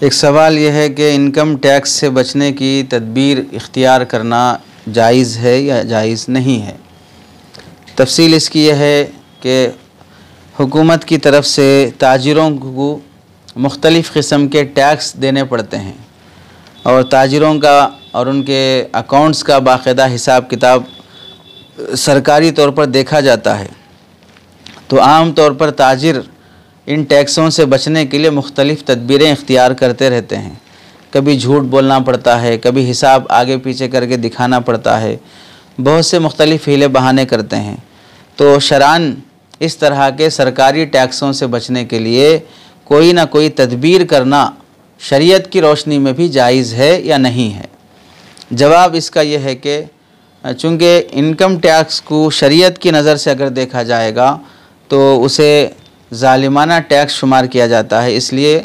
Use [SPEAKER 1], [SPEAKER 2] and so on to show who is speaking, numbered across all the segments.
[SPEAKER 1] एक सवाल यह है कि इनकम टैक्स से बचने की तदबीर इख्तियार करना जायज़ है या जायज़ नहीं है। तफसील इसकी यह है कि हुकूमत की तरफ से ताजिरों को मुख्तलिफ़ किस्म के टैक्स देने पड़ते हैं और ताजिरों का और उनके अकाउंट्स का बाकायदा हिसाब किताब सरकारी तौर पर देखा जाता है। तो आम तौर पर ताजिर इन टैक्सों से बचने के लिए मुख्तलिफ़ तदबीरें इख्तियार करते रहते हैं। कभी झूठ बोलना पड़ता है, कभी हिसाब आगे पीछे करके दिखाना पड़ता है, बहुत से मुख्तलिफ़ हीले बहाने करते हैं। तो शरान इस तरह के सरकारी टैक्सों से बचने के लिए कोई ना कोई तदबीर करना शरीयत की रोशनी में भी जायज़ है या नहीं है। जवाब इसका यह है कि चूँकि इनकम टैक्स को शरीयत की नज़र से अगर देखा जाएगा तो उसे ज़ालिमाना टैक्स शुमार किया जाता है। इसलिए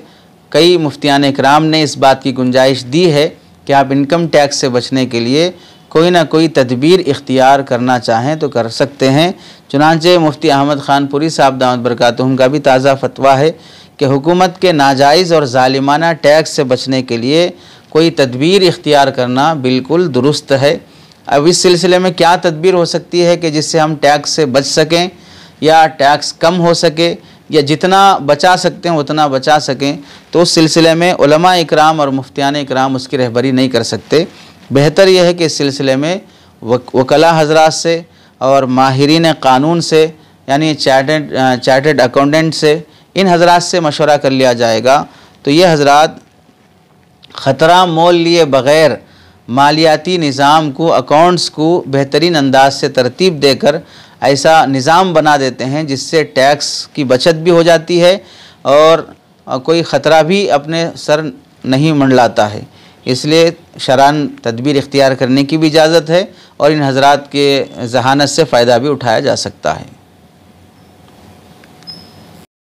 [SPEAKER 1] कई मुफ्तियान इकराम ने इस बात की गुंजाइश दी है कि आप इनकम टैक्स से बचने के लिए कोई ना कोई तदबीर इख्तियार करना चाहें तो कर सकते हैं। चुनांचे मुफ्ती अहमद खानपुरी साहब दामत बरकातुहुम का भी ताज़ा फतवा है कि हुकूमत के नाजायज़ और ज़ालिमाना टैक्स से बचने के लिए कोई तदबीर इख्तियार करना बिल्कुल दुरुस्त है। अब इस सिलसिले में क्या तदबीर हो सकती है कि जिससे हम टैक्स से बच सकें या टैक्स कम हो सके या जितना बचा सकते हैं उतना बचा सकें, तो उस सिलसिले में उलमा इकराम और मुफ्तियान इकराम उसकी रहबरी नहीं कर सकते। बेहतर यह है कि इस सिलसिले में वकला हजरात से और माहिरीन क़ानून से यानी चार्टर्ड अकाउंटेंट से, इन हजरात से मशवरा कर लिया जाएगा। तो ये हजरात ख़तरा मोल लिए बग़ैर मालियाती निज़ाम को, अकाउंट्स को बेहतरीन अंदाज से तरतीब देकर ऐसा निज़ाम बना देते हैं जिससे टैक्स की बचत भी हो जाती है और कोई ख़तरा भी अपने सर नहीं मंडलाता है। इसलिए शरान तदबीर इख्तियार करने की भी इजाज़त है और इन हजरात के ज़हानत से फ़ायदा भी उठाया जा सकता है।